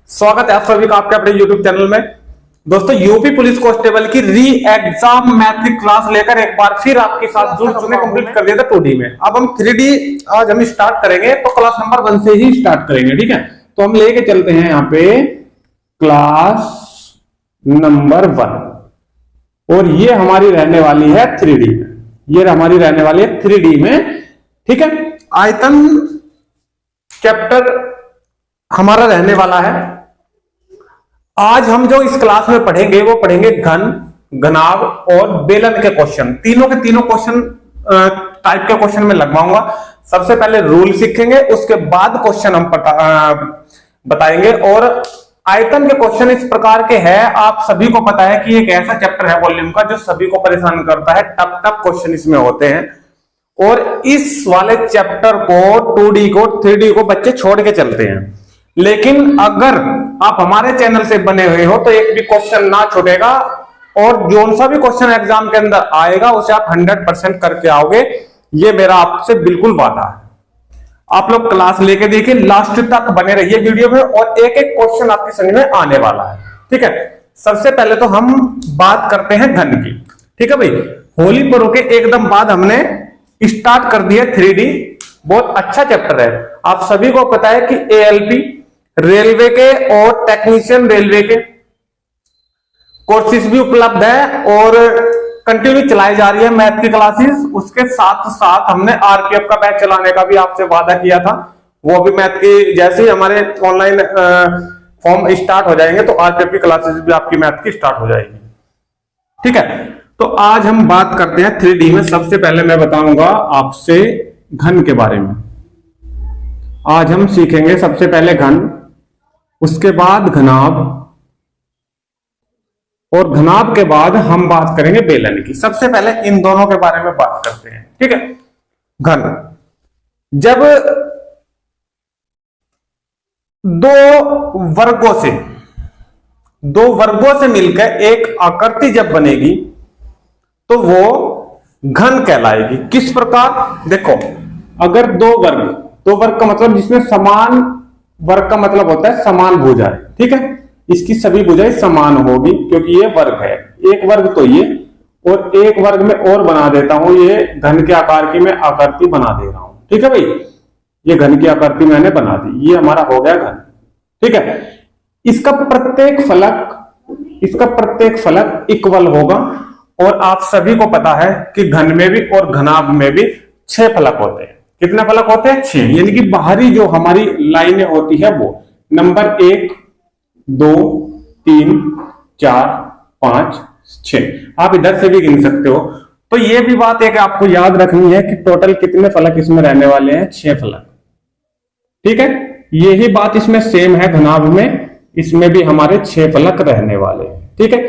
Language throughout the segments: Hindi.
स्वागत है आप सभी का आपके अपने YouTube चैनल में। दोस्तों, यूपी पुलिस कांस्टेबल की री एग्जाम मैथ की क्लास लेकर एक बार फिर आपके साथ जुड़ चुके, कंप्लीट कर दिया था 2D में। अब हम 3D आज हम स्टार्ट करेंगे, तो क्लास नंबर 1 से ही स्टार्ट करेंगे। ठीक है, तो हम लेके चलते हैं यहाँ पे क्लास नंबर 1 और ये हमारी रहने वाली है 3D में। ये हमारी रहने वाली है 3D में। ठीक है, आयतन चैप्टर हमारा रहने वाला है। आज हम जो इस क्लास में पढ़ेंगे वो पढ़ेंगे घन, घनाभ और बेलन के क्वेश्चन। तीनों के तीनों क्वेश्चन टाइप के क्वेश्चन में लगवाऊंगा। सबसे पहले रूल सीखेंगे, उसके बाद क्वेश्चन हम बताएंगे। और आयतन के क्वेश्चन इस प्रकार के हैं, आप सभी को पता है कि एक ऐसा चैप्टर है वॉल्यूम का जो सभी को परेशान करता है। टफ टफ क्वेश्चन इसमें होते हैं और इस वाले चैप्टर को 2D को 3D को बच्चे छोड़ के चलते हैं। लेकिन अगर आप हमारे चैनल से बने हुए हो तो एक भी क्वेश्चन ना छूटेगा और जो सा भी क्वेश्चन एग्जाम के अंदर आएगा उसे आप 100% करके आओगे, ये मेरा आपसे बिल्कुल वादा है। आप लोग क्लास लेके देखिए, लास्ट तक बने रहिए वीडियो में और एक एक क्वेश्चन आपकी समझ में आने वाला है। ठीक है, सबसे पहले तो हम बात करते हैं घन की। ठीक है भाई, होली पर्व के एकदम बाद हमने स्टार्ट कर दिया 3D। बहुत अच्छा चैप्टर है। आप सभी को पता है कि ALP रेलवे के और टेक्नीशियन रेलवे के कोर्सेज भी उपलब्ध है और कंटिन्यू चलाई जा रही है मैथ की क्लासेस। उसके साथ साथ हमने RPF का बैच चलाने का भी आपसे वादा किया था। वो भी मैथ की जैसे ही हमारे ऑनलाइन फॉर्म स्टार्ट हो जाएंगे तो RPF की क्लासेस भी आपकी मैथ की स्टार्ट हो जाएगी। ठीक है, तो आज हम बात करते हैं 3D में। सबसे पहले मैं बताऊंगा आपसे घन के बारे में। आज हम सीखेंगे सबसे पहले घन, उसके बाद घनाभ और घनाभ के बाद हम बात करेंगे बेलन की। सबसे पहले इन दोनों के बारे में बात करते हैं। ठीक है, घन, जब दो वर्गों से मिलकर एक आकृति जब बनेगी तो वो घन कहलाएगी। किस प्रकार? देखो, अगर दो वर्ग का मतलब जिसमें समान वर्ग का मतलब होता है समान भुजाएं। ठीक है, इसकी सभी भुजाएं समान होगी क्योंकि ये वर्ग है। एक वर्ग तो ये और एक वर्ग में और बना देता हूं, ये घन के आकार की मैं आकृति बना दे रहा हूं। ठीक है भाई, ये घन की आकृति मैंने बना दी, ये हमारा हो गया घन। ठीक है, इसका प्रत्येक फलक इक्वल होगा और आप सभी को पता है कि घन में भी और घनाभ में भी 6 फलक होते हैं। कितने फलक होते हैं? 6। यानी कि बाहरी जो हमारी लाइनें होती है वो नंबर 1, 2, 3, 4, 5, 6 आप इधर से भी गिन सकते हो। तो ये भी बात है कि आपको याद रखनी है कि टोटल कितने फलक इसमें रहने वाले हैं? 6 फलक। ठीक है, यही बात इसमें सेम है घनाभ में, इसमें भी हमारे 6 फलक रहने वाले हैं। ठीक है,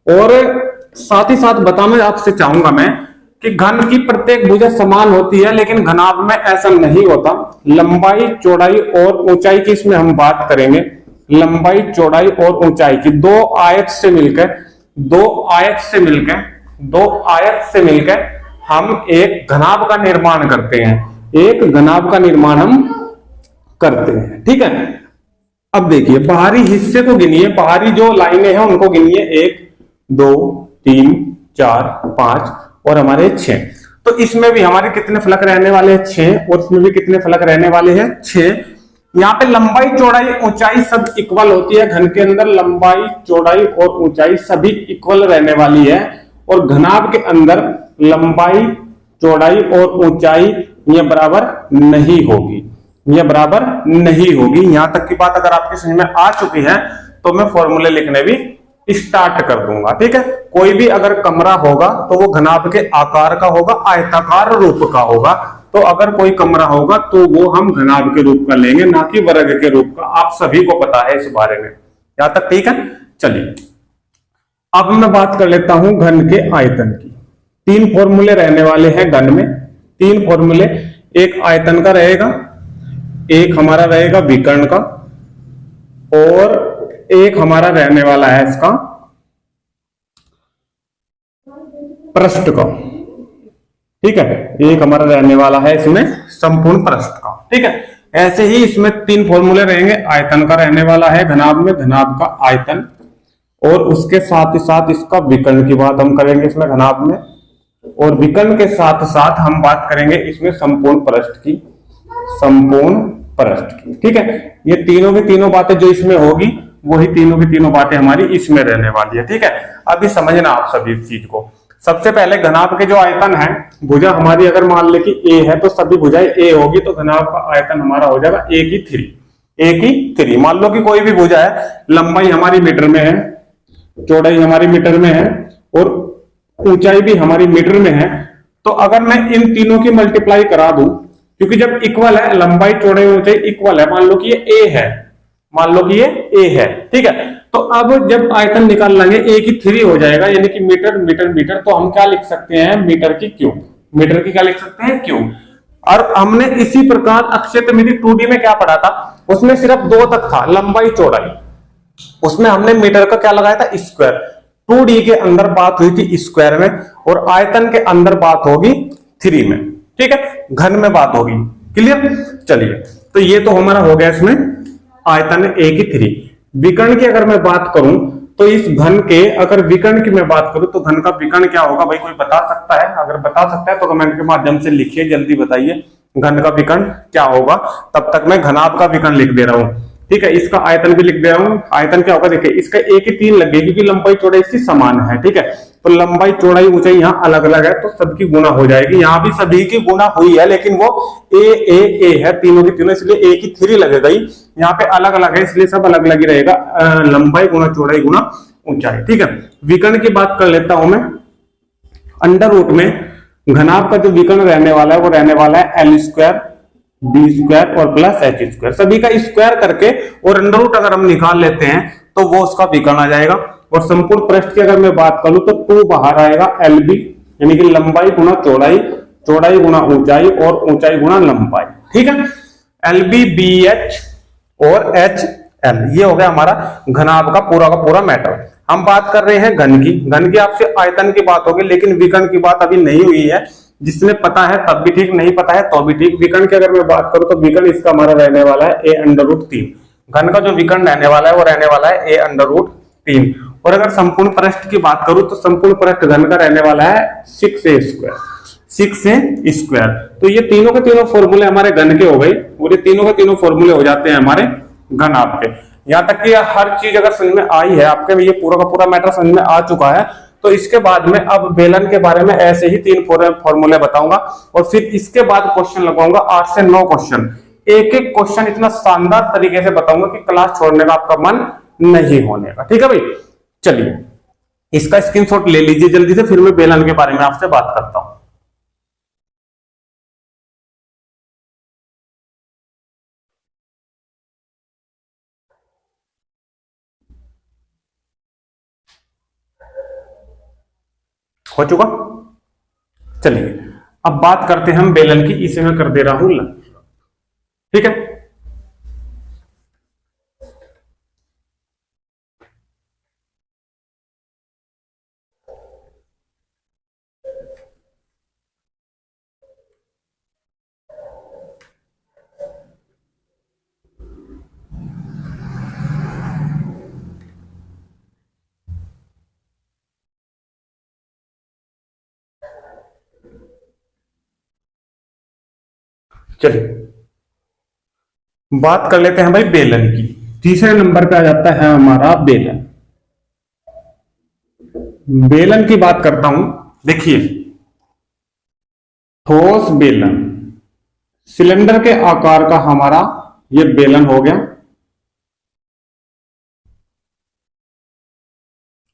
और साथ ही साथ बताना आपसे चाहूंगा मैं कि घन की प्रत्येक भुजा समान होती है, लेकिन घनाभ में ऐसा नहीं होता। लंबाई, चौड़ाई और ऊंचाई की इसमें हम बात करेंगे। लंबाई, चौड़ाई और ऊंचाई की दो आयत से मिलकर हम एक घनाभ का निर्माण करते हैं। ठीक है, अब देखिए बाहरी हिस्से को गिनिए, बाहरी जो लाइनें हैं उनको गिनिए। 1, 2, 3, 4, 5 और हमारे 6। तो इसमें भी हमारे कितने फलक रहने वाले हैं? 6। और इसमें भी कितने फलक रहने वाले हैं? 6। यहाँ पे लंबाई, चौड़ाई, ऊंचाई सब इक्वल होती है। घन के अंदर लंबाई, चौड़ाई और ऊंचाई सभी इक्वल रहने वाली है और घनाभ के अंदर लंबाई, चौड़ाई और ऊंचाई ये बराबर नहीं होगी। यहां तक की बात अगर आपकी समझ में आ चुकी है तो मैं फॉर्मूले लिखने भी स्टार्ट कर दूंगा। ठीक है, कोई भी अगर कमरा होगा तो वो घनाभ के आकार का होगा, आयताकार रूप का होगा। तो अगर कोई कमरा होगा तो वो हम घनाभ के रूप का लेंगे, ना कि वर्ग के रूप का। आप सभी को पता है इस बारे में। यहां तक ठीक है? चलिए अब मैं बात कर लेता हूं घन के आयतन की। 3 फॉर्मूले रहने वाले हैं घन में। 3 फॉर्मूले, एक आयतन का रहेगा, एक हमारा रहेगा विकर्ण का और एक हमारा रहने वाला है इसका पृष्ठ का। ठीक है, एक हमारा रहने वाला है इसमें संपूर्ण पृष्ठ का। ठीक है, ऐसे ही इसमें तीन फॉर्मूले रहेंगे। आयतन का रहने वाला है घनाभ में, घनाभ का आयतन, और उसके साथ ही साथ इसका विकर्ण की बात हम करेंगे इसमें घनाभ में, और विकर्ण के साथ साथ हम बात करेंगे इसमें संपूर्ण पृष्ठ की, संपूर्ण पृष्ठ की। ठीक है, ये तीनों की तीनों बातें जो इसमें होगी वही तीनों की तीनों बातें हमारी इसमें रहने वाली है। ठीक है, अभी समझना आप सभी इस चीज को। सबसे पहले घनाभ के जो आयतन है, भुजा हमारी अगर मान ले कि ए है तो सभी भुजाएं ए होगी, तो घनाभ का आयतन हमारा हो जाएगा ए की 3, ए की 3। मान लो कि कोई भी भुजा है, लंबाई हमारी मीटर में है, चौड़ाई हमारी मीटर में है और ऊंचाई भी हमारी मीटर में है, तो अगर मैं इन तीनों की मल्टीप्लाई करा दूं, क्योंकि जब इक्वल है, लंबाई चौड़ाई ऊंचाई इक्वल है, मान लो कि ये ए है, मान लो कि ये ए है, ठीक है, तो अब जब आयतन निकाल लेंगे ए की 3 हो जाएगा, यानी कि मीटर मीटर मीटर, तो हम क्या लिख सकते हैं, मीटर की क्यूब, मीटर की क्या लिख सकते हैं, क्यूब। और हमने इसी प्रकार अक्षय त्रिमिति 2D में क्या पढ़ा था, उसमें सिर्फ 2 तक था, लंबाई चौड़ाई, उसमें हमने मीटर का क्या लगाया था, स्क्वायर। 2D के अंदर बात हुई थी स्क्वायर में, और आयतन के अंदर बात होगी 3 में। ठीक है, घन में बात होगी। क्लियर? चलिए, तो ये तो हमारा हो गया इसमें आयतन ए की 3। विकर्ण की अगर मैं बात करूं तो इस घन के, अगर विकर्ण की मैं बात करूं तो घन का विकर्ण क्या होगा, भाई कोई बता सकता है? अगर बता सकता है तो कमेंट के माध्यम से लिखिए, जल्दी बताइए घन का विकर्ण क्या होगा। तब तक मैं घनाभ का विकर्ण लिख दे रहा हूं। ठीक है, इसका आयतन भी लिख दे रहा हूं। आयतन क्या होगा, देखिए इसका ए की 3 लग गई, क्योंकि लंबाई चौड़ाई इसकी समान है। ठीक है, तो लंबाई चौड़ाई ऊंचाई यहाँ अलग अलग है, तो सबकी गुणा हो जाएगी। यहाँ भी सभी की गुणा हुई है, लेकिन वो ए है, तीनों की तीनों, इसलिए ए की 3 लग गई। यहाँ पे अलग अलग है, इसलिए सब अलग अलग ही रहेगा, लंबाई गुणा चौड़ाई गुणा ऊंचाई। ठीक है, विकर्ण की बात कर लेता हूं मैं। अंडर रूट में घनाभ का जो विकर्ण रहने वाला है वो रहने वाला है L² B² और प्लस H², सभी का स्क्वायर करके और अंडर रूट अगर हम निकाल लेते हैं तो वो उसका विकर्ण आ जाएगा। और संपूर्ण पृष्ठ की अगर मैं बात करूं तो 2 बाहर आएगा, LB यानी कि लंबाई गुणा चौड़ाई, चौड़ाई गुणा ऊंचाई और ऊंचाई गुणा लंबाई। ठीक है, LB BH और HL, ये हो गया हमारा घनाभ का पूरा मैटर। हम बात कर रहे हैं घन की। घन की आपसे आयतन की बात होगी, लेकिन विकर्ण की बात अभी नहीं हुई है। जिसने पता है तब भी ठीक, नहीं पता है तो भी ठीक। विकर्ण की अगर मैं बात करूं तो विकर्ण इसका हमारा रहने वाला है A√3। घन का जो विकर्ण रहने वाला है वो रहने वाला है A√3। और अगर संपूर्ण पृष्ठ की बात करूं तो संपूर्ण पृष्ठ घन का रहने वाला है 6A², 6A²। तो ये तीनों के तीनों फॉर्मूले हमारे घन के हो गए, और ये तीनों के तीनों फॉर्मूले हो जाते हैं हमारे घनाभ के। यहाँ तक कि हर चीज अगर समझ में आई है आपके, ये पूरा का पूरा मैटर समझ में आ चुका है, तो इसके बाद में अब बेलन के बारे में ऐसे ही 3 फॉर्मूले बताऊंगा, और फिर इसके बाद क्वेश्चन लगाऊंगा 8 से 9 क्वेश्चन। एक एक क्वेश्चन इतना शानदार तरीके से बताऊंगा कि क्लास छोड़ने का आपका मन नहीं होने का। ठीक है भाई, चलिए इसका स्क्रीनशॉट ले लीजिए जल्दी से, फिर मैं बेलन के बारे में आपसे बात करता हूं। हो चुका? चलिए अब बात करते हैं हम बेलन की। इसे मैं कर दे रहा हूं लंब। ठीक है, चलिए बात कर लेते हैं भाई बेलन की। तीसरे नंबर पे आ जाता है हमारा बेलन। बेलन की बात करता हूं, देखिए ठोस बेलन, सिलेंडर के आकार का हमारा ये बेलन हो गया।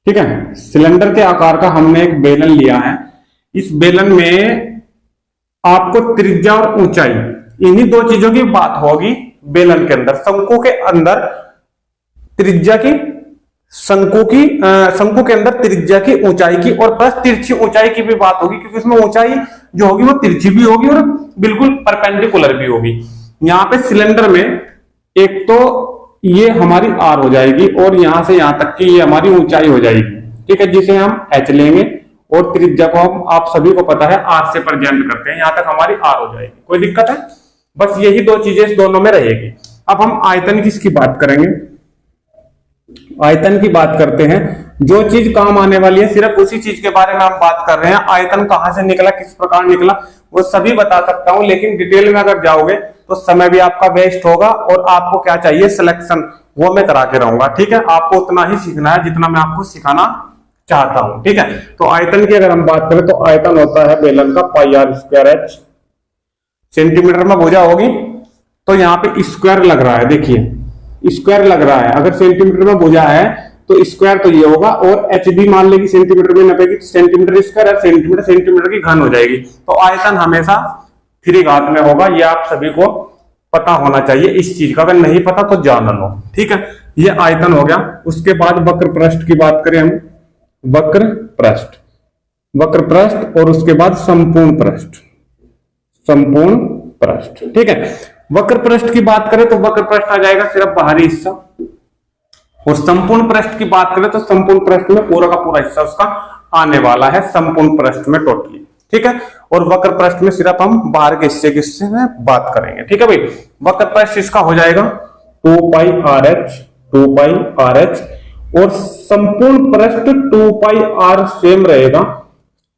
ठीक है, सिलेंडर के आकार का हमने एक बेलन लिया है। इस बेलन में आपको त्रिज्या और ऊंचाई, इन्हीं 2 चीजों की बात होगी बेलन के अंदर। शंकु के अंदर त्रिज्या की, शंकु के अंदर त्रिज्या की, ऊंचाई की, और प्लस तिरछी ऊंचाई की भी बात होगी, क्योंकि उसमें ऊंचाई जो होगी वो तिरछी भी होगी और बिल्कुल परपेंडिकुलर भी होगी। यहां पे सिलेंडर में एक तो ये हमारी आर हो जाएगी, और यहां से यहां तक की ये हमारी ऊंचाई हो जाएगी। ठीक है, जिसे हम एच लेंगे, और त्रिज्या को हम, आप सभी को पता है, आर से प्रेजेंट करते हैं। यहां तक हमारी आर हो जाएगी। कोई दिक्कत है? बस यही दो चीजें इस दोनों में रहेगी। अब हम आयतन की इसकी बात करेंगे। आयतन की बात करते हैं, जो चीज काम आने वाली है सिर्फ उसी चीज के बारे में हम बात कर रहे हैं। आयतन कहां से निकला, किस प्रकार निकला, वो सभी बता सकता हूं, लेकिन डिटेल में अगर जाओगे तो समय भी आपका वेस्ट होगा और आपको क्या चाहिए, सिलेक्शन, वो मैं करा के रहूंगा। ठीक है, आपको उतना ही सीखना है जितना मैं आपको सिखाना चाहता हूं। ठीक है, तो आयतन की अगर हम बात करें तो आयतन होता है बेलन का पाई आर स्क्वायर एच। सेंटीमीटर में भुजा होगी तो यहाँ पे स्क्वायर लग रहा है, देखिए स्क्वायर लग रहा है। अगर सेंटीमीटर में भुजा है तो स्क्वायर तो ये होगा, और एच भी मान लेगी सेंटीमीटर में नपेगी तो सेंटीमीटर स्क्वायर, सेंटीमीटर सेंटीमीटर की घन हो जाएगी। तो आयतन हमेशा 3 घात में होगा, ये आप सभी को पता होना चाहिए इस चीज का। अगर नहीं पता तो जान लो। ठीक है, ये आयतन हो गया। उसके बाद वक्र पृष्ठ की बात करें हम, वक्र पृष्ठ, वक्र पृष्ठ, और उसके बाद संपूर्ण पृष्ठ, संपूर्ण पृष्ठ। ठीक है, वक्र पृष्ठ की बात करें तो वक्र पृष्ठ आ जाएगा सिर्फ बाहरी हिस्सा, और संपूर्ण पृष्ठ की बात करें तो संपूर्ण पृष्ठ में पूरा का पूरा हिस्सा उसका आने वाला है, संपूर्ण पृष्ठ में टोटली। ठीक है, और वक्र पृष्ठ में सिर्फ हम बाहर के हिस्से में बात करेंगे। ठीक है भाई, वक्र पृष्ठ इसका हो जाएगा 2 pi R H, 2 pi R H, और संपूर्ण पृष्ठ 2 पाई आर सेम रहेगा,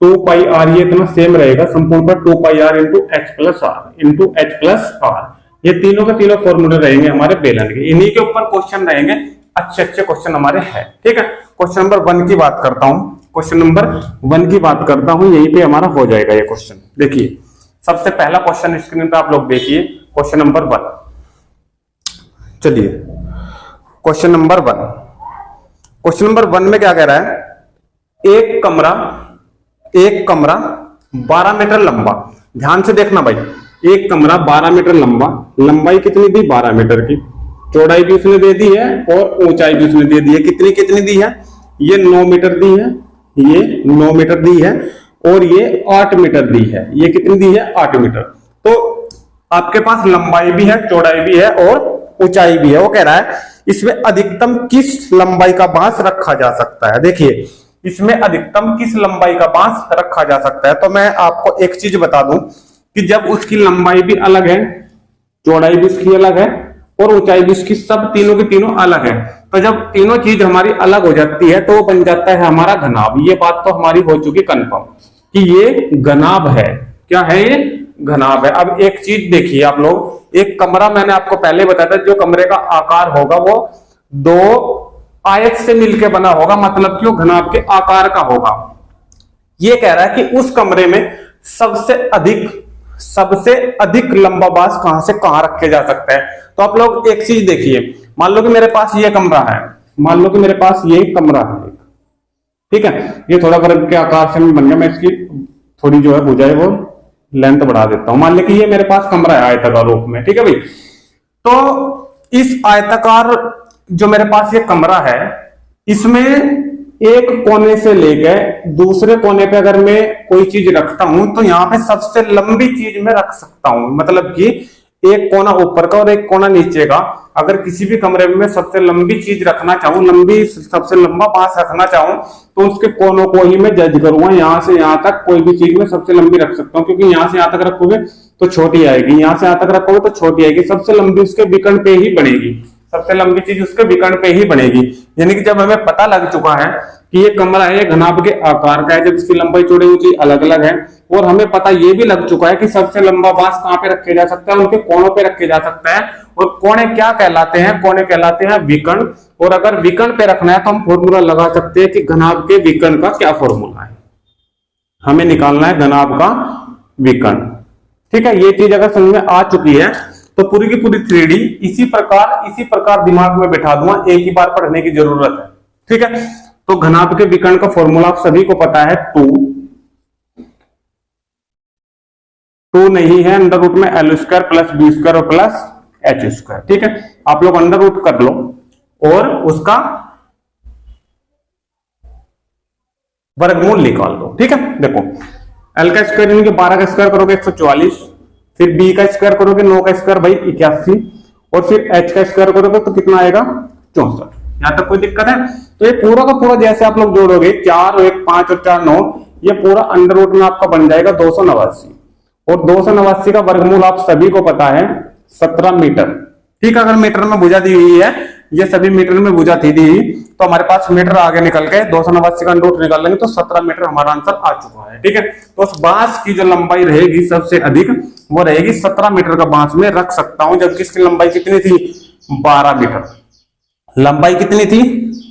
2 पाई आर ये इतना सेम रहेगा, संपूर्ण पृष्ठ 2 pi R into H plus R, into H plus R. ये तीनों के तीनों फॉर्मूले रहेंगे हमारे बेलन के, इन्हीं के ऊपर क्वेश्चन रहेंगे, अच्छे अच्छे क्वेश्चन हमारे हैं। ठीक है, क्वेश्चन नंबर 1 की बात करता हूं, क्वेश्चन नंबर 1 की बात करता हूं, यहीं पे हमारा हो जाएगा ये क्वेश्चन। देखिए सबसे पहला क्वेश्चन स्क्रीन पे आप लोग देखिए, क्वेश्चन नंबर 1। चलिए क्वेश्चन नंबर 1, क्वेश्चन नंबर 1 में क्या कह रहा है, एक कमरा 12 मीटर लंबा, ध्यान से देखना भाई, एक कमरा 12 मीटर लंबा, लंबाई कितनी दी 12 मीटर की, चौड़ाई भी उसने दे दी है और ऊंचाई भी उसने दे दी है। कितनी कितनी दी है, ये 9 मीटर दी है, ये 9 मीटर दी है, और ये 8 मीटर दी है। ये कितनी दी है, 8 मीटर। तो आपके पास लंबाई भी है, चौड़ाई भी है और ऊंचाई भी है। वो कह रहा है इसमें अधिकतम किस लंबाई का बांस रखा जा सकता है। देखिए इसमें अधिकतम किस लंबाई का बांस रखा जा सकता है। तो मैं आपको एक चीज बता दूं कि जब उसकी लंबाई भी अलग है, चौड़ाई भी उसकी अलग है और ऊंचाई भी उसकी, सब तीनों की तीनों अलग है, तो जब तीनों चीज हमारी अलग हो जाती है तो वो बन जाता है हमारा घनाभ। ये बात तो हमारी हो चुकी कंफर्म कि ये घनाभ है। क्या है ये, घनाभ है। अब एक चीज देखिए आप लोग, एक कमरा मैंने आपको पहले बताया था, जो कमरे का आकार होगा वो 2 आयत से मिलकर बना होगा, मतलब कि वो घनाभ के आकार का होगा। ये कह रहा है कि उस कमरे में सबसे अधिक लंबा बांस कहां से कहां रखे जा सकता है। तो आप लोग एक चीज देखिए, मान लो कि मेरे पास ये कमरा है, मान लो कि मेरे पास ये कमरा है, ठीक है, ये थोड़ा वर्ग के आकार से बन गया, मैं इसकी थोड़ी जो है भुजाएं वो लेंथ बढ़ा देता हूं। मान लो कि ये मेरे पास कमरा है आयताकार रूप में, ठीक है भाई। तो इस आयताकार जो मेरे पास ये कमरा है, इसमें एक कोने से लेकर दूसरे कोने पे अगर मैं कोई चीज रखता हूं तो यहां पे सबसे लंबी चीज मैं रख सकता हूं, मतलब कि एक कोना ऊपर का और एक कोना नीचे का। अगर किसी भी कमरे में सबसे लंबी चीज रखना चाहूं, सबसे लंबा बांस रखना चाहूं, तो उसके कोनों को ही मैं जज करूंगा। यहां से यहां तक कोई भी चीज में सबसे लंबी रख सकता हूं, क्योंकि यहां से यहां तक रखोगे तो छोटी आएगी, यहां से यहां तक रखोगे तो छोटी आएगी, सबसे लंबी उसके विकर्ण पे ही बनेगी, सबसे लंबी चीज उसके विकर्ण पे ही बनेगी। यानी कि जब हमें पता लग चुका है कि ये कमरा है, ये घनाभ के आकार का है, जब इसकी लंबाई चौड़ाई ऊंचाई अलग अलग है, और हमें पता ये भी लग चुका है कि सबसे लंबा बांस कहां पे रखे जा सकता है, उनके कोनों पे रखे जा सकता है। और कोने क्या कहलाते हैं, कोने कहलाते हैं विकर्ण। और अगर विकर्ण पे रखना है तो हम फॉर्मूला लगा सकते हैं कि घनाभ के विकर्ण का क्या फॉर्मूला है, हमें निकालना है घनाभ का विकर्ण। ठीक है, ये चीज अगर समझ में आ चुकी है तो पूरी की पूरी 3D इसी प्रकार दिमाग में बैठा दूंगा, एक ही बार पढ़ने की जरूरत है। ठीक है, तो घनाभ के विकर्ण का फॉर्मूला आप सभी को पता है, 2 नहीं है, अंडर रूट में L square plus B square और प्लस एच स्क्वायर। ठीक है, आप लोग अंडर रूट कर लो और उसका वर्गमूल निकाल दो। ठीक है, देखो L का स्क्वायर यानी कि 12 का स्क्वायर करोगे 144, फिर B का स्क्वायर करोगे 9 का स्क्वायर भाई 81, और फिर H का स्क्वायर करोगे तो कितना आएगा 64। यहां तक कोई दिक्कत है? तो ये पूरा का पूरा जैसे आप लोग जोड़ोगे 4 और 1 5 और 4 9, ये पूरा अंडर रूट में आपका बन जाएगा 289। और 289 का वर्गमूल आप सभी को पता है 17 मीटर। ठीक है, अगर मीटर में भुजा दी हुई है, ये सभी मीटर में भुजा थी दी, तो हमारे पास मीटर आगे निकल गए, 289 का रूट निकाल लेंगे तो 17 मीटर हमारा आंसर आ चुका है। ठीक है, तो उस बांस की जो लंबाई रहेगी सबसे अधिक वो रहेगी 17 मीटर का बांस में रख सकता हूं, जबकि इसकी लंबाई कितनी थी 12 मीटर। लंबाई कितनी थी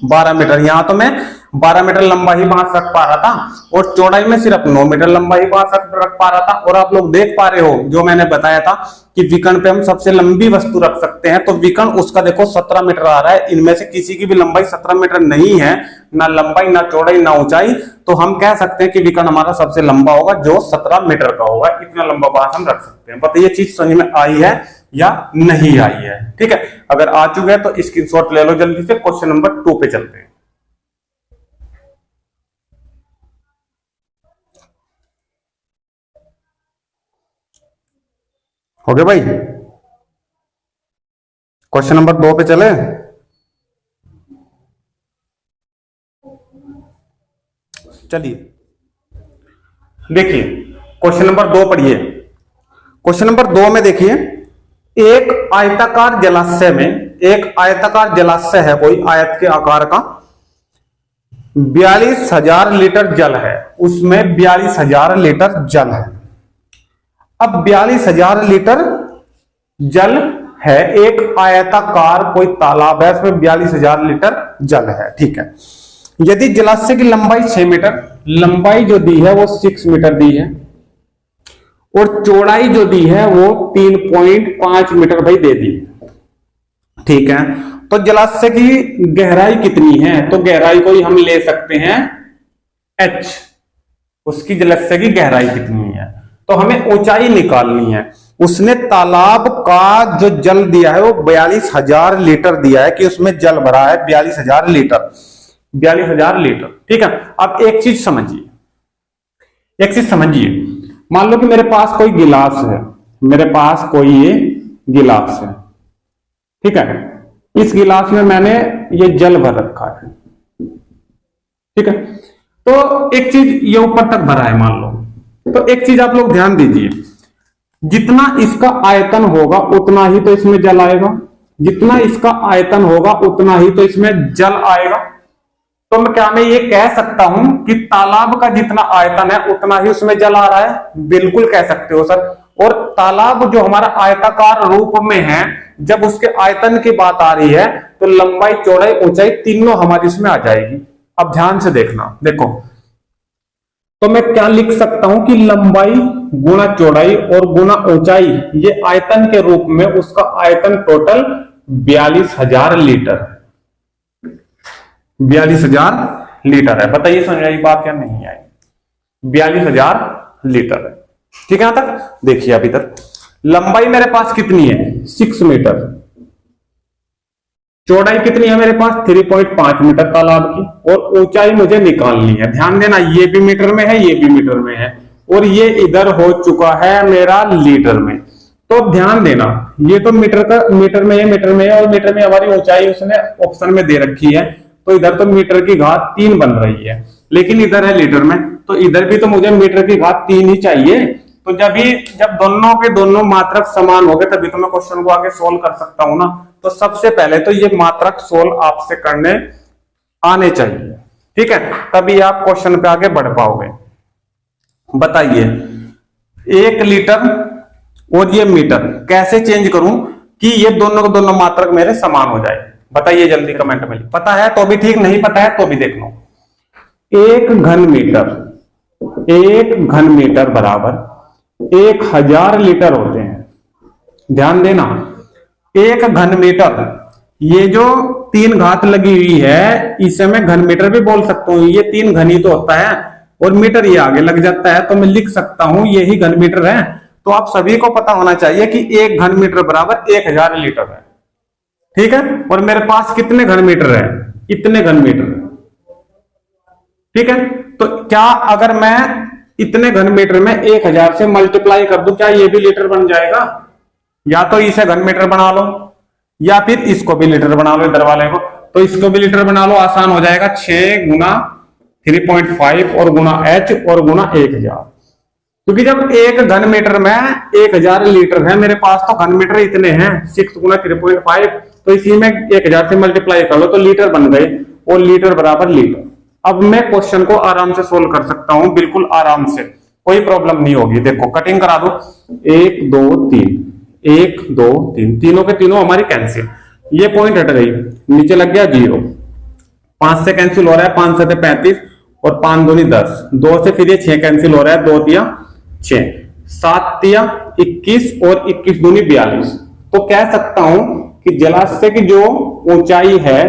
12 मीटर। यहां तो मैं 12 मीटर लंबा ही बांस रख पा रहा था और चौड़ाई में सिर्फ 9 मीटर लंबा ही बांस रख पा रहा था। और आप लोग देख पा रहे हो जो मैंने बताया था कि विकर्ण पे हम सबसे लंबी वस्तु रख सकते हैं, तो विकर्ण उसका देखो 17 मीटर आ रहा है। इनमें से किसी की भी लंबाई 17 मीटर नहीं है, ना लंबाई ना चौड़ाई ना ऊंचाई, तो हम कह सकते हैं कि विकर्ण हमारा सबसे लंबा होगा जो 17 मीटर का होगा। इतना लंबा बांस हम रख सकते हैं। बताइए चीज समझ में आई है या नहीं आई है। ठीक है, अगर आ चुके हैं तो स्क्रीनशॉट ले लो जल्दी से। क्वेश्चन नंबर 2 पे चलते हैं। हो गया भाई, क्वेश्चन नंबर 2 पे चले। चलिए देखिए क्वेश्चन नंबर 2 पढ़िए। क्वेश्चन नंबर 2 में देखिए, एक आयताकार जलाशय में, एक आयताकार जलाशय है कोई आयत के आकार का, 42,000 लीटर जल है, उसमें 42,000 लीटर जल है। अब 42,000 लीटर जल है, एक आयताकार कोई तालाब है, उसमें 42,000 लीटर जल है। ठीक है, यदि जलाशय की लंबाई 6 मीटर, लंबाई जो दी है वो 6 मीटर दी है, और चौड़ाई जो दी है वो 3.5 मीटर भाई दे दी है। ठीक है, तो जलाशय की गहराई कितनी है, तो गहराई को ही हम ले सकते हैं h, उसकी जलाशय की गहराई कितनी है, तो हमें ऊंचाई निकालनी है। उसने तालाब का जो जल दिया है वो 42,000 लीटर दिया है, कि उसमें जल भरा है 42,000 लीटर, 42,000 लीटर। ठीक है, अब एक चीज समझिए, एक चीज समझिए, मान लो कि मेरे पास कोई गिलास है, मेरे पास कोई ये गिलास है। ठीक है, इस गिलास में मैंने ये जल भर रखा है। ठीक है, तो एक चीज ये ऊपर तक भरा है मान लो, तो एक चीज आप लोग ध्यान दीजिए, जितना इसका आयतन होगा उतना ही तो इसमें जल आएगा, जितना इसका आयतन होगा उतना ही तो इसमें जल आएगा। तो मैं क्या मैं ये कह सकता हूं कि तालाब का जितना आयतन है उतना ही उसमें जल आ रहा है? बिल्कुल कह सकते हो सर। और तालाब जो हमारा आयताकार रूप में है, जब उसके आयतन की बात आ रही है तो लंबाई चौड़ाई ऊंचाई तीनों हमारी इसमें आ जाएगी। अब ध्यान से देखना, देखो तो मैं क्या लिख सकता हूं कि लंबाई गुणा चौड़ाई और गुणा ऊंचाई, ये आयतन के रूप में उसका आयतन टोटल 42,000 लीटर, 42,000 लीटर है। बताइए समझ आई बात या नहीं आई? 42,000 लीटर है। ठीक है, यहां तक देखिए। अभी तक लंबाई मेरे पास कितनी है 6 मीटर, चौड़ाई कितनी है मेरे पास 3.5 मीटर तालाब की, और ऊंचाई मुझे निकालनी है। ध्यान देना, ये भी मीटर में है, ये भी मीटर में है, और ये इधर हो चुका है मेरा लीटर में। तो ध्यान देना, ये तो मीटर का मीटर में है, मीटर में है, और मीटर में हमारी ऊंचाई उसने ऑप्शन में दे रखी है, तो इधर तो मीटर की घात 3 बन रही है, लेकिन इधर है लीटर में, तो इधर भी तो मुझे मीटर की घात 3 ही चाहिए। तो जब दोनों के दोनों मात्रक समान हो गए तभी तो मैं क्वेश्चन को आगे सोल्व कर सकता हूं ना। तो सबसे पहले तो ये मात्रक सोल्व आपसे करने आने चाहिए। ठीक है, तभी आप क्वेश्चन पे आगे बढ़ पाओगे। बताइए 1 लीटर और ये मीटर कैसे चेंज करूं कि ये दोनों के दोनों मात्रक मेरे समान हो जाए? बताइए जल्दी कमेंट में। पता है तो भी ठीक, नहीं पता है तो भी देख लो। 1 घन मीटर बराबर 1000 लीटर होते हैं। ध्यान देना, 1 घन मीटर, ये जो 3 घात लगी हुई है इसे मैं घन मीटर भी बोल सकता हूं, ये 3 घन ही तो होता है, और मीटर ये आगे लग जाता है, तो मैं लिख सकता हूं यही घन मीटर है। तो आप सभी को पता होना चाहिए कि 1 घन मीटर बराबर 1000 लीटर है। ठीक है, और मेरे पास कितने घन मीटर है? इतने घन मीटर। ठीक है, तो क्या अगर मैं इतने घन मीटर में 1000 से मल्टीप्लाई कर दूं, क्या ये भी लीटर बन जाएगा? या तो इसे घन मीटर बना लो या फिर इसको भी लीटर बना लो, इधर वाले को, तो इसको भी लीटर बना लो, आसान हो जाएगा। 6 गुना 3.5 और गुना h और गुना 1000। क्योंकि जब एक घन मीटर में 1000 लीटर है मेरे पास, तो घन मीटर इतने हैं 6 गुना 3.5, तो इसी में 1000 से मल्टीप्लाई कर लो तो लीटर बन गए, और लीटर बराबर लीटर। अब मैं क्वेश्चन को आराम से सोल्व कर सकता हूं, बिल्कुल आराम से, कोई प्रॉब्लम नहीं होगी। देखो कटिंग करा दो, 1 2 3, 1 2 3, तीनों के तीनों हमारी कैंसिल, ये पॉइंट हट गई, नीचे लग गया 0, 5 से कैंसिल हो रहा है, 5 से 35 और 5 दूनी 10, 2 से फिर ये 6 कैंसिल हो रहा है, 2 तिया 6, 7 तिया 21 और 21 दूनी 42। तो कह सकता हूं कि जलाशय की जो ऊंचाई है,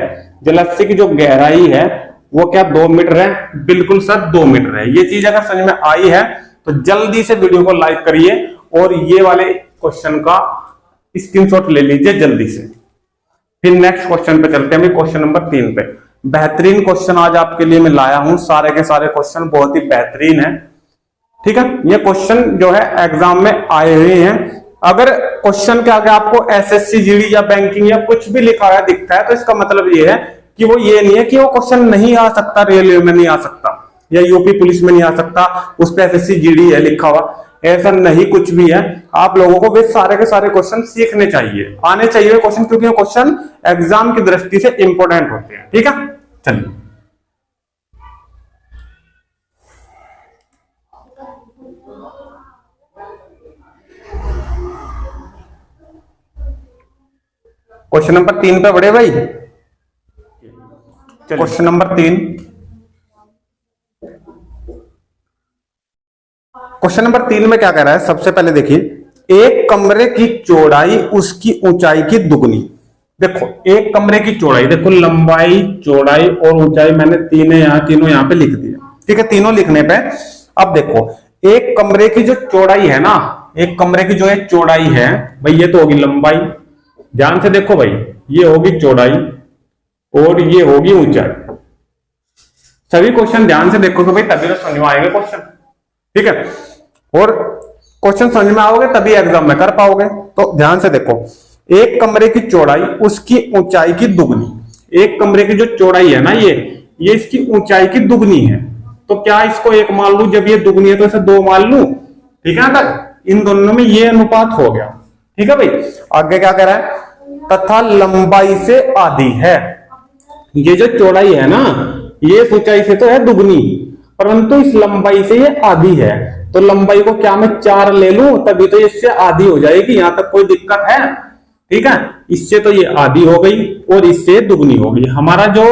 जलाशय की जो गहराई है वो क्या 2 मीटर है, बिल्कुल सर 2 मीटर है। ये चीज अगर समझ में आई है तो जल्दी से वीडियो को लाइक करिए और ये वाले क्वेश्चन का स्क्रीनशॉट ले लीजिए जल्दी से। फिर नेक्स्ट क्वेश्चन पे चलते हैं, क्वेश्चन नंबर 3 पे। बेहतरीन क्वेश्चन आज आपके लिए मैं लाया हूं, सारे के सारे क्वेश्चन बहुत ही बेहतरीन है, ठीक है। ये क्वेश्चन जो है एग्जाम में आए हुए हैं। अगर क्वेश्चन के आगे आपको एसएससी जीडी या बैंकिंग या कुछ भी लिखा हुआ दिखता है तो इसका मतलब ये है कि वो ये नहीं है कि वो क्वेश्चन नहीं आ सकता, रेलवे में नहीं आ सकता या यूपी पुलिस में नहीं आ सकता, उस पर एसएससी जीडी है लिखा हुआ, ऐसा नहीं कुछ भी है। आप लोगों को वे सारे के सारे क्वेश्चन सीखने चाहिए, आने चाहिए क्वेश्चन, क्योंकि क्वेश्चन एग्जाम की दृष्टि से इंपॉर्टेंट होते हैं, ठीक है। चलिए क्वेश्चन नंबर 3 पे बढ़े भाई। क्वेश्चन नंबर 3, क्वेश्चन नंबर 3 में क्या कह रहा है, सबसे पहले देखिए, एक कमरे की चौड़ाई उसकी ऊंचाई की दुगनी। देखो एक कमरे की चौड़ाई, देखो लंबाई चौड़ाई और ऊंचाई मैंने तीनों यहां पे लिख दिया, ठीक है। तीनों लिखने पे अब देखो एक कमरे की जो चौड़ाई है ना, एक कमरे की जो एक चौड़ाई है भाई, ये तो होगी लंबाई, ध्यान से देखो भाई, ये होगी चौड़ाई और ये होगी ऊंचाई। सभी क्वेश्चन ध्यान से देखो तो भाई तभी तो समझ में आएगा क्वेश्चन, ठीक है। और क्वेश्चन समझ में आओगे तभी एग्जाम में कर पाओगे। तो ध्यान से देखो, एक कमरे की चौड़ाई उसकी ऊंचाई की दुगनी, एक कमरे की जो चौड़ाई है ना ये इसकी ऊंचाई की दुगनी है। तो क्या इसको 1 मान लू, जब ये दुगनी है तो इसे 2 मान लू, ठीक है। तक इन दोनों में ये अनुपात हो गया, ठीक है भाई। आगे क्या कह रहा है, तथा लंबाई से आधी है। ये जो चौड़ाई है ना ये ऊंचाई से तो है दुगनी, परंतु इस लंबाई से ये आधी है। तो लंबाई को क्या मैं 4 ले लूं तभी तो इससे आधी हो जाएगी, यहां तक कोई दिक्कत है, ठीक है। इससे तो ये आधी हो गई और इससे दुगनी हो गई। हमारा जो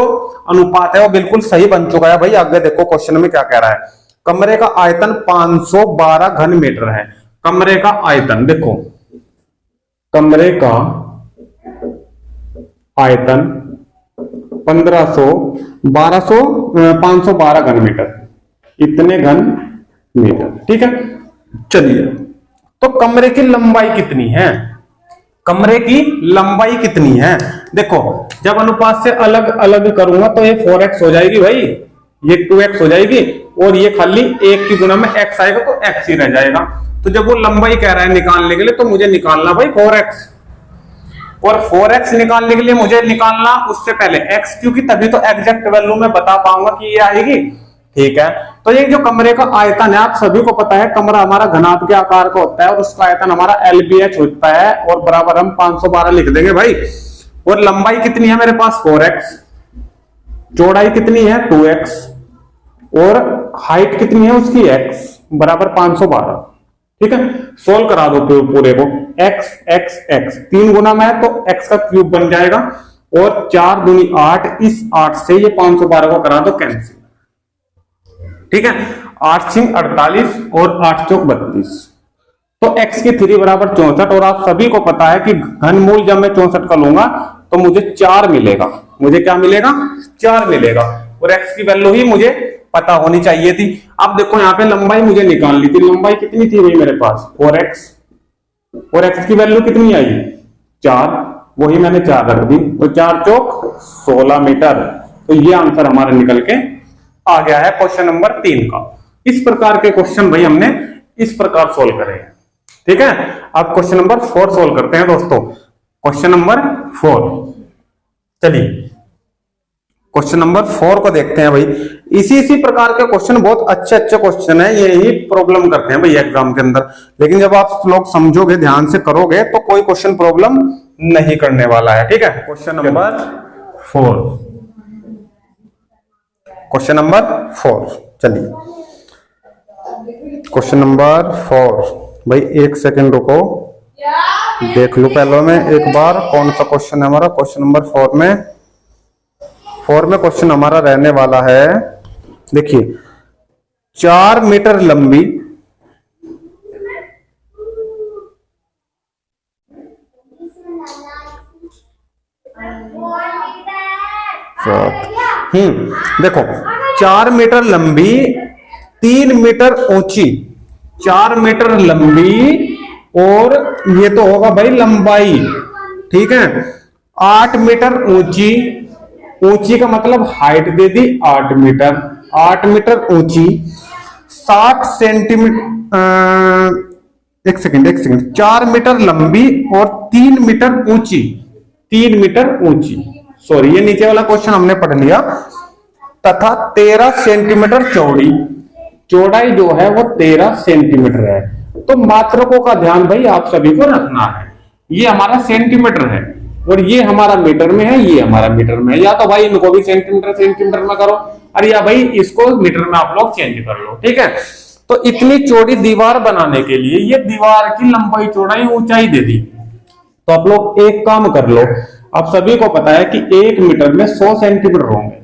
अनुपात है वो बिल्कुल सही बन चुका है भाई। आगे देखो क्वेश्चन में क्या कह रहा है, कमरे का आयतन 512 घन मीटर है। कमरे का आयतन देखो, कमरे का आयतन 512 घन मीटर, इतने घन मीटर, ठीक है। चलिए तो कमरे की लंबाई कितनी है, कमरे की लंबाई कितनी है। देखो जब अनुपात से अलग अलग करूंगा तो ये 4x हो जाएगी भाई, ये 2x हो जाएगी और ये खाली 1 की गुना में x आएगा तो x ही रह जाएगा। तो जब वो लंबाई कह रहा है निकालने के लिए तो मुझे निकालना भाई 4x, और 4x निकालने के लिए मुझे निकालना उससे पहले x, क्योंकि तभी तो एग्जैक्ट वैल्यू में बता पाऊंगा कि ये आएगी, ठीक है। तो ये जो कमरे का आयतन है आप सभी को पता है, कमरा हमारा घनाभ के आकार का होता है और उसका आयतन हमारा LBH होता है और बराबर हम 512 लिख देंगे भाई। और लंबाई कितनी है मेरे पास 4x, चौड़ाई कितनी है 2x और हाइट कितनी है उसकी x बराबर 512, ठीक है। सोल्व करा दो पूरे को, x x x 3 गुना में है तो x का क्यूब बन जाएगा और 4 दूनी 8, इस 8 से ये 512 को करा दो कैंसिल, ठीक है। 8 छिंग 48 और 8 चौक 32, तो x की 3 बराबर 64। और आप सभी को पता है कि घनमूल जब मैं 64 का लूंगा तो मुझे 4 मिलेगा, मुझे क्या मिलेगा 4 मिलेगा, और x की वैल्यू ही मुझे पता होनी चाहिए थी। अब देखो यहाँ पे लंबाई मुझे निकालनी थी, लंबाई कितनी थी भाई मेरे पास 4x, और x की वैल्यू कितनी आई 4, वही मैंने 4 रख दी, और 4 चौक 16 मीटर। तो ये आंसर हमारा निकल के आ गया है क्वेश्चन नंबर 3 का। इस प्रकार के क्वेश्चन भाई हमने इस प्रकार सोल्व करे हैं, ठीक है। अब क्वेश्चन नंबर 4 सोल्व करते हैं दोस्तों। क्वेश्चन नंबर 4, चलिए क्वेश्चन नंबर 4 को देखते हैं भाई। इसी प्रकार के क्वेश्चन बहुत अच्छे अच्छे क्वेश्चन है, यही प्रॉब्लम करते हैं भाई एग्जाम के अंदर। लेकिन जब आप लोग समझोगे, ध्यान से करोगे, तो कोई क्वेश्चन प्रॉब्लम नहीं करने वाला है। ठीक है, क्वेश्चन नंबर 4, क्वेश्चन नंबर 4, चलिए क्वेश्चन नंबर 4 भाई, एक सेकंड रुको, देख लो पहले मैं एक बार कौन सा क्वेश्चन है हमारा। क्वेश्चन नंबर 4 में क्वेश्चन हमारा रहने वाला है, देखिए 4 मीटर लंबी देखो 4 मीटर लंबी 3 मीटर ऊंची, 4 मीटर लंबी और ये तो होगा भाई लंबाई, ठीक है। 8 मीटर ऊंची, ऊंची का मतलब हाइट दे दी 8 मीटर, 8 मीटर ऊंची, 60 सेंटीमीटर, एक सेकंड, 4 मीटर लंबी और 3 मीटर ऊंची, 3 मीटर ऊंची, सॉरी ये नीचे वाला क्वेश्चन हमने पढ़ लिया, तथा 13 सेंटीमीटर चौड़ी, चौड़ाई जो है वो 13 सेंटीमीटर है। तो मात्रकों का ध्यान भाई आप सभी को रखना है। ये हमारा सेंटीमीटर है और ये हमारा मीटर में है, ये हमारा मीटर में है। या तो भाई इनको भी सेंटीमीटर में करो, और या भाई इसको मीटर में आप लोग चेंज कर लो, ठीक है। तो इतनी चौड़ी दीवार बनाने के लिए ये दीवार की लंबाई चौड़ाई ऊंचाई दे दी। तो आप लोग एक काम कर लो, आप सभी को पता है कि 1 मीटर में 100 सेंटीमीटर होंगे,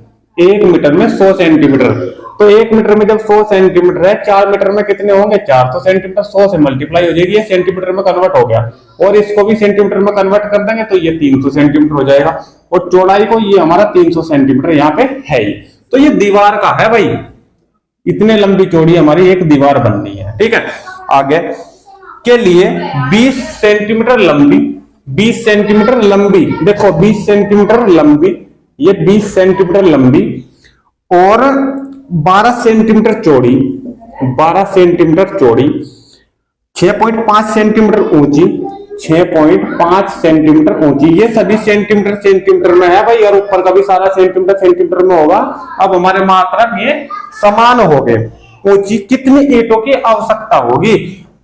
1 मीटर में 100 सेंटीमीटर। तो 1 मीटर में जब 100 सेंटीमीटर है, 4 मीटर में कितने होंगे, 400 सेंटीमीटर, 100 से मल्टीप्लाई हो जाएगी, ये सेंटीमीटर में कन्वर्ट हो गया, और इसको भी सेंटीमीटर में कन्वर्ट कर देंगे तो ये 300 सेंटीमीटर हो जाएगा, और चौड़ाई को ये हमारा 300 सेंटीमीटर यहाँ पे है ही। तो ये दीवार का है भाई, इतने लंबी चौड़ी हमारी एक दीवार बननी है, ठीक है। आगे के लिए 20 सेंटीमीटर लंबी, 20 सेंटीमीटर लंबी, देखो 20 सेंटीमीटर लंबी, ये 20 सेंटीमीटर लंबी और 12 सेंटीमीटर चौड़ी, 12 सेंटीमीटर चौड़ी, 6.5 सेंटीमीटर ऊंची, 6.5 सेंटीमीटर ऊंची। ये सभी सेंटीमीटर में है भाई, और ऊपर का भी सारा सेंटीमीटर में होगा। अब हमारे मात्रक ये समान हो गए। ऊंची कितनी ईंटों की आवश्यकता होगी,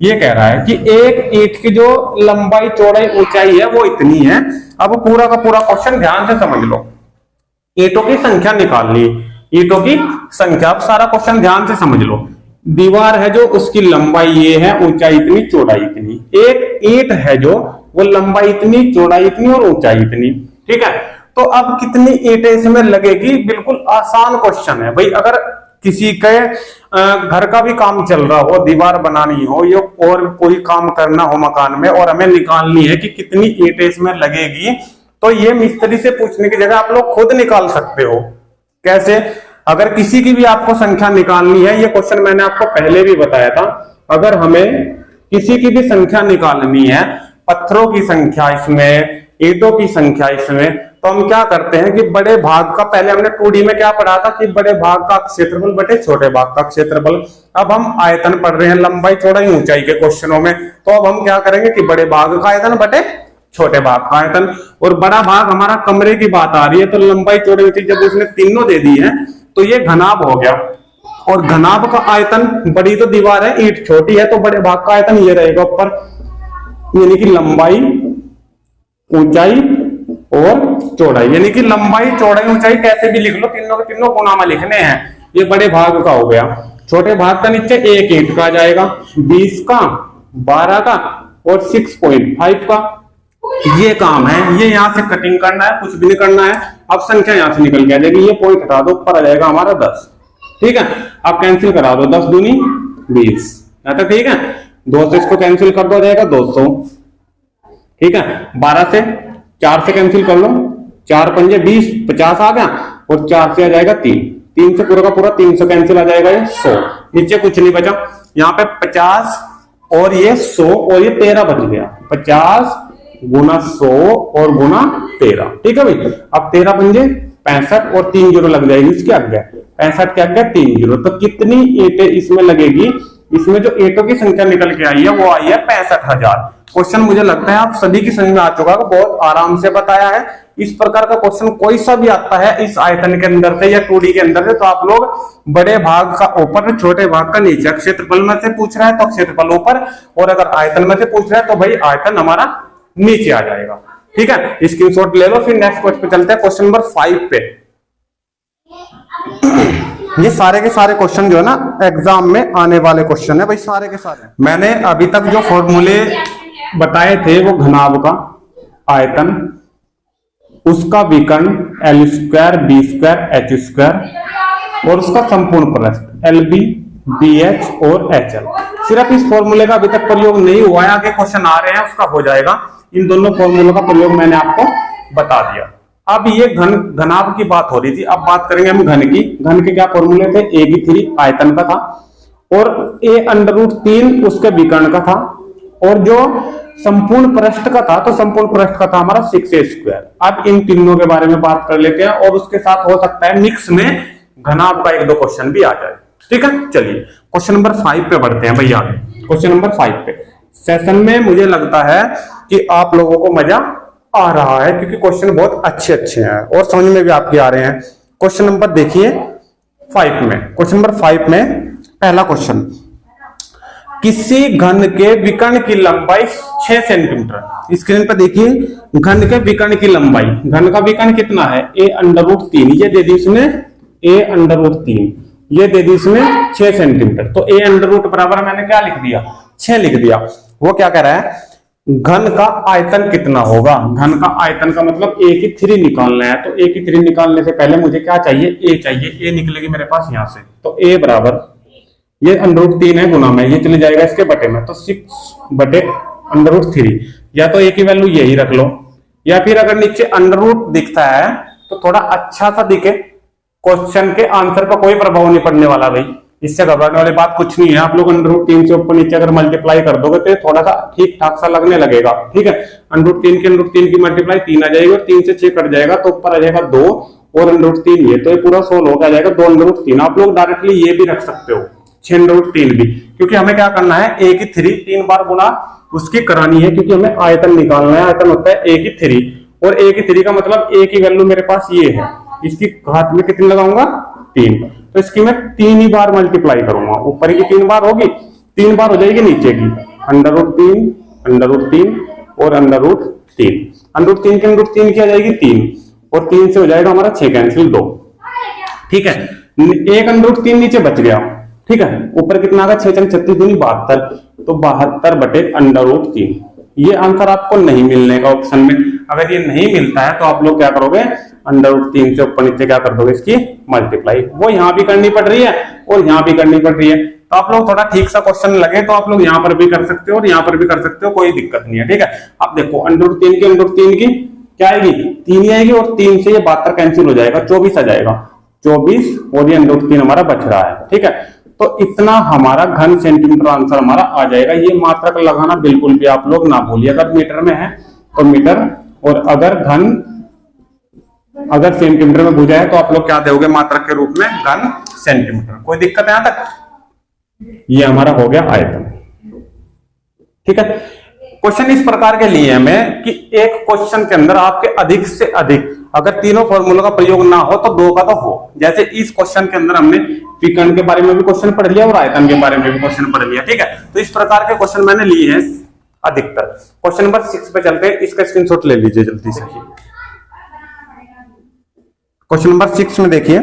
ये कह रहा है कि एक ईंट की जो लंबाई चौड़ाई ऊंचाई है वो इतनी है। अब पूरा का पूरा क्वेश्चन ध्यान से समझ लो, ईंटों की संख्या निकाल ली, ईंटों की संख्या। अब सारा क्वेश्चन ध्यान से समझ लो, दीवार है जो उसकी लंबाई ये है, ऊंचाई इतनी चौड़ाई इतनी, एक ईंट है जो वो लंबाई इतनी चौड़ाई इतनी और ऊंचाई इतनी, ठीक है। तो अब कितनी ईंटें इसमें लगेगी, बिल्कुल आसान क्वेश्चन है भाई। अगर किसी के घर का भी काम चल रहा हो, दीवार बनानी हो या और कोई काम करना हो मकान में, और हमें निकालनी है कि कितनी ईंटें इसमें लगेगी, तो ये मिस्त्री से पूछने की जगह आप लोग खुद निकाल सकते हो। कैसे, अगर किसी की भी आपको संख्या निकालनी है, ये क्वेश्चन मैंने आपको पहले भी बताया था, अगर हमें किसी की भी संख्या निकालनी है, पत्थरों की संख्या इसमें, ईंटों की संख्या इसमें, तो हम क्या करते हैं कि बड़े भाग का, पहले हमने 2D में क्या पढ़ा था कि बड़े भाग का क्षेत्रफल बटे छोटे भाग का क्षेत्रफल। अब हम आयतन पढ़ रहे हैं, लंबाई चौड़ाई ऊंचाई के क्वेश्चनों में, तो अब हम क्या करेंगे कि बड़े भाग का आयतन बटे छोटे भाग का आयतन। और बड़ा भाग हमारा कमरे की बात आ रही है, तो लंबाई चौड़ाई ऊंचाई जब उसने तीनों दे दी है तो ये घनाभ हो गया, और घनाभ का आयतन, बड़ी तो दीवार है, ईंट छोटी है, तो बड़े भाग का आयतन ये रहेगा ऊपर, यानी कि लंबाई ऊंचाई और चौड़ाई, यानी कि लंबाई चौड़ाई ऊंचाई कैसे भी लिख लो, तीनों के तीनों गुना में लिखने हैं। ये बड़े भाग का हो गया। छोटे भाग का नीचे एक ईंट का आ जाएगा, 20 का, 12 का और 6.5 का। ये काम है, ये यहां से कटिंग करना है, कुछ भी नहीं करना है। अब संख्या यहां से निकल के आ जाएगी, ये पॉइंट हटा दो, ऊपर आ जाएगा हमारा 10, ठीक है। आप कैंसिल करा दो, 10 दूनी 20, तो ठीक है। 2 से इसको कैंसिल कर दो, जाएगा 200, ठीक है। 12 से 4 से कैंसिल कर लो, 4 पंजे 20, 50 आ गया, और 4 से आ जाएगा 3, 3 से पूरा का पूरा 300 कैंसिल आ जाएगा, ये 100, नीचे कुछ नहीं बचा। यहाँ पे 50 और ये 100 और ये 13 बच गया, 50 गुना 100 और गुना 13, ठीक है भाई। अब 13 पंजे 65 और 3 जीरो लग जाएगी इसके आगे, 65 के आगे 3 जीरो। तो कितनी ईंटें इसमें लगेगी, इसमें जो ईंटों की संख्या निकल के आई है वो आई है 65,000। क्वेश्चन मुझे लगता है आप सभी की समझ में आ चुका है, बहुत आराम से बताया है। इस प्रकार का क्वेश्चन कोई सा भी आता है इस आयतन के अंदर से या 2D के अंदर से, तो आप लोग बड़े भाग का ऊपर, छोटे भाग का नीचे। क्षेत्रफल में से पूछ रहा है तो क्षेत्रफल ऊपर, और अगर आयतन में से पूछ रहा है तो भाई आयतन हमारा नीचे आ जाएगा। ठीक है, स्क्रीनशॉट ले लो। फिर नेक्स्ट क्वेश्चन पे चलते हैं, क्वेश्चन नंबर 5 पे। ये सारे के सारे क्वेश्चन जो है ना एग्जाम में आने वाले क्वेश्चन है भाई, सारे के सारे। मैंने अभी तक जो फॉर्मूले बताए थे वो घनाभ का आयतन, उसका विकर्ण L square B square H square, और उसका संपूर्ण प्रस्थ LB BH और HL। सिर्फ इस फॉर्मूले का अभी तक प्रयोग नहीं हुआ है, आगे क्वेश्चन आ रहे हैं उसका हो जाएगा। इन दोनों फॉर्मूलों का प्रयोग मैंने आपको बता दिया। अब ये घनाभ की बात हो रही थी, अब बात करेंगे हम घन की। घन के क्या फॉर्मूले थे? A3 आयतन का था, और A√3 उसके विकर्ण का था, और जो संपूर्ण पृष्ठ का था तो संपूर्ण पृष्ठ का था हमारा 6A स्क्वायर। अब इन तीनों के बारे में बात कर लेते हैं, और उसके साथ हो सकता है मिक्स में घनाभ का 1-2 क्वेश्चन भी आ जाए। ठीक है, चलिए क्वेश्चन नंबर 5 पे बढ़ते हैं भैया। क्वेश्चन नंबर 5 पे सेशन में मुझे लगता है कि आप लोगों को मजा आ रहा है, क्योंकि क्वेश्चन बहुत अच्छे अच्छे हैं और समझ में भी आपके आ रहे हैं। क्वेश्चन नंबर देखिए 5 में, क्वेश्चन नंबर 5 में पहला क्वेश्चन, किसी घन के विकर्ण की लंबाई 6 सेंटीमीटर। स्क्रीन पर देखिए, घन के विकर्ण की लंबाई, घन का विकर्ण कितना है? A√3, ये दे दी इसने A√3, ये दे दी इसने 6 सेंटीमीटर। तो A√ बराबर मैंने क्या लिख दिया? 6 लिख दिया। वो क्या कह रहा है? घन का आयतन कितना होगा? घन का आयतन का मतलब A3 निकालना है। तो A3 निकालने से पहले मुझे क्या चाहिए? A चाहिए। A निकलेगी मेरे पास यहां से, तो A बराबर, ये √3 है गुना में, ये चले जाएगा इसके बटे में, तो 6/√3। या तो A की वैल्यू यही रख लो, या फिर अगर नीचे अंडर दिखता है तो थोड़ा अच्छा सा दिखे, क्वेश्चन के आंसर का कोई प्रभाव नहीं पड़ने वाला भाई, इससे घबराने वाली बात कुछ नहीं है। आप लोग √3 से ऊपर नीचे अगर मल्टीप्लाई कर दोगे तो थोड़ा सा ठीक ठाक सा लगने लगेगा। ठीक है, √3 की मल्टीप्लाई 3 आ जाएगी, और 3 से 6 कट जाएगा तो ऊपर आ जाएगा 2, और √3 ये, तो ये पूरा 16 हो जाएगा 2√3। आप लोग डायरेक्टली ये भी रख सकते हो 6√3 भी, क्योंकि हमें क्या करना है? A3 3 बार गुना उसकी करानी है, क्योंकि हमें आयतन निकालना है। आयतन होता है A3, और A3 का मतलब A की वैल्यू मेरे पास ये है, इसकी घात में कितनी लगाऊंगा? 3। तो इसकी मैं 3 ही बार मल्टीप्लाई करूंगा, ऊपर की 3 बार होगी, 3 बार हो जाएगी नीचे की, √3 और √3। √3 की √3 की आ जाएगी 3, और 3 से हो जाएगा हमारा 6 कैंसिल 2। ठीक है, एक √3 नीचे बच गया। ठीक है, ऊपर कितना आ गया? 6 × 36 दूनी 72, तो 72/√3। ये आंसर आपको नहीं मिलने का ऑप्शन में। अगर ये नहीं मिलता है तो आप लोग क्या करोगे? √3 से ऊपर नीचे क्या कर दोगे? इसकी मल्टीप्लाई। वो यहाँ भी करनी पड़ रही है और यहाँ भी करनी पड़ रही है, तो आप लोग थोड़ा ठीक सा क्वेश्चन लगे तो आप लोग यहाँ पर भी कर सकते हो और यहाँ पर भी कर सकते हो, कोई दिक्कत नहीं है। ठीक है, अब देखो √3 की क्या आएगी? 3 ही आएगी, और 3 से ये 72 कैंसिल हो जाएगा, 24 आ जाएगा, 24, और ये √3 हमारा बच रहा है। ठीक है, तो इतना हमारा घन सेंटीमीटर आंसर हमारा आ जाएगा। ये मात्रक लगाना बिल्कुल भी आप लोग ना भूलिए। अगर मीटर में है तो मीटर, और अगर सेंटीमीटर में पूछा है तो आप लोग क्या दोगे? मात्रक के रूप में घन सेंटीमीटर। कोई दिक्कत है यहां तक? ये हमारा हो गया आयतन। ठीक है, क्वेश्चन इस प्रकार के लिए हमें कि एक क्वेश्चन के अंदर आपके अधिक से अधिक, अगर तीनों फॉर्मूलों का प्रयोग ना हो तो 2 का तो हो। जैसे इस क्वेश्चन के अंदर हमने विकर्ण के बारे में भी क्वेश्चन पढ़ लिया और आयतन के बारे में भी क्वेश्चन पढ़ लिया। ठीक है, तो इस प्रकार के क्वेश्चन मैंने लिए हैं अधिकतर। क्वेश्चन नंबर 6 पे चलते हैं, इसका स्क्रीनशॉट ले लीजिए जल्दी से। क्वेश्चन नंबर 6 में देखिए,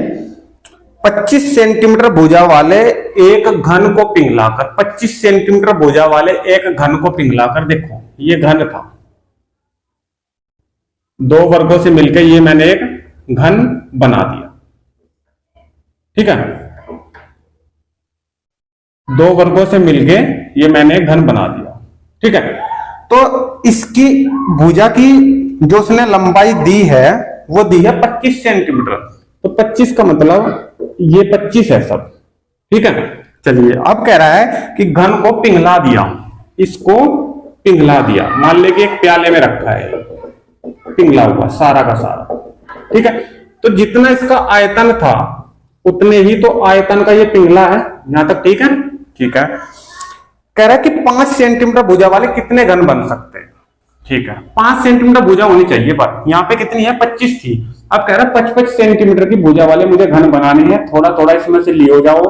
25 सेंटीमीटर भुजा वाले एक घन को पिघलाकर, 25 सेंटीमीटर भुजा वाले एक घन को पिघलाकर, देखो ये घन था, 2 वर्गों से मिलकर ये मैंने एक घन बना दिया। ठीक है, 2 वर्गों से मिलके ये मैंने एक घन बना दिया। ठीक है, तो इसकी भुजा की जो उसने लंबाई दी है वो दी है 25 सेंटीमीटर। तो 25 का मतलब ये 25 है सब। ठीक है, चलिए अब कह रहा है कि घन को पिघला दिया, इसको पिघला दिया। मान ले कि एक प्याले में रखा है, पिघला हुआ सारा का सारा। ठीक है, तो जितना इसका आयतन था उतने ही तो आयतन का ये पिघला है, यहां तक ठीक है? ठीक है, कह रहा है कि 5 सेंटीमीटर भुजा वाले कितने घन बन सकते हैं। ठीक है, 5 सेंटीमीटर भुजा होनी चाहिए, पर यहाँ पे कितनी है, 25 थी। अब कह रहा है 55 सेंटीमीटर की भुजा वाले मुझे घन बनाने हैं। थोड़ा थोड़ा इसमें से लियो जाओ,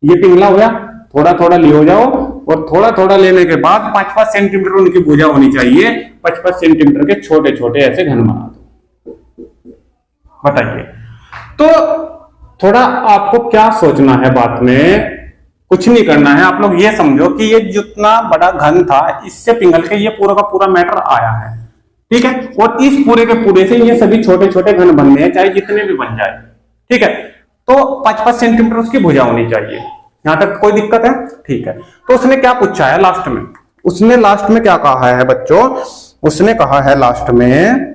ये पिघला हो गया, थोड़ा थोड़ा लियो जाओ, और थोड़ा थोड़ा लेने के बाद 5-5 सेंटीमीटर उनकी भुजा होनी चाहिए। 55 सेंटीमीटर के छोटे छोटे ऐसे घन बना दो। बताइए, तो थोड़ा आपको क्या सोचना है बात में, कुछ नहीं करना है। आप लोग ये समझो कि ये जितना बड़ा घन था, इससे पिघल के ये पूरा का पूरा मैटर आया है। ठीक है, और इस पूरे के पूरे से ये सभी छोटे छोटे घन बनने हैं, चाहे जितने भी बन जाए। ठीक है, तो 5-5 सेंटीमीटर उसकी भुजा होनी चाहिए। यहां तक कोई दिक्कत है? ठीक है, तो उसने क्या पूछा है लास्ट में, उसने लास्ट में क्या कहा है बच्चों, उसने कहा है लास्ट में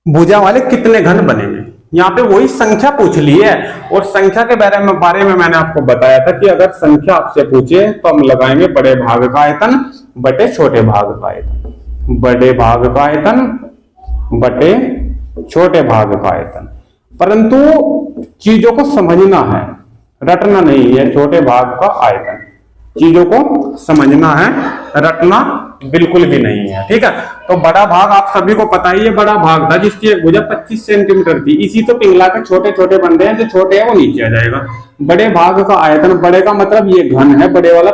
भुजा वाले कितने घन बनेंगे। यहाँ पे वही संख्या पूछ ली है, और संख्या के बारे में मैंने आपको बताया था कि अगर संख्या आपसे पूछे तो हम लगाएंगे बड़े भाग का आयतन बटे छोटे भाग का आयतन, बड़े भाग का आयतन बटे छोटे भाग का आयतन। परंतु चीजों को समझना है, रटना नहीं है। छोटे भाग का आयतन, चीजों को समझना है, रटना बिल्कुल भी नहीं है। ठीक है, तो बड़ा भाग आप सभी को पता ही है, बड़ा भाग था जिसकी एक भुजा 25 सेंटीमीटर थी। इसी तो पिघला के छोटे छोटे बन रहे हैं, जो छोटे है वो नीचे आ जाएगा। बड़े भाग का आयतन, बड़े का मतलब ये घन है, बड़े वाला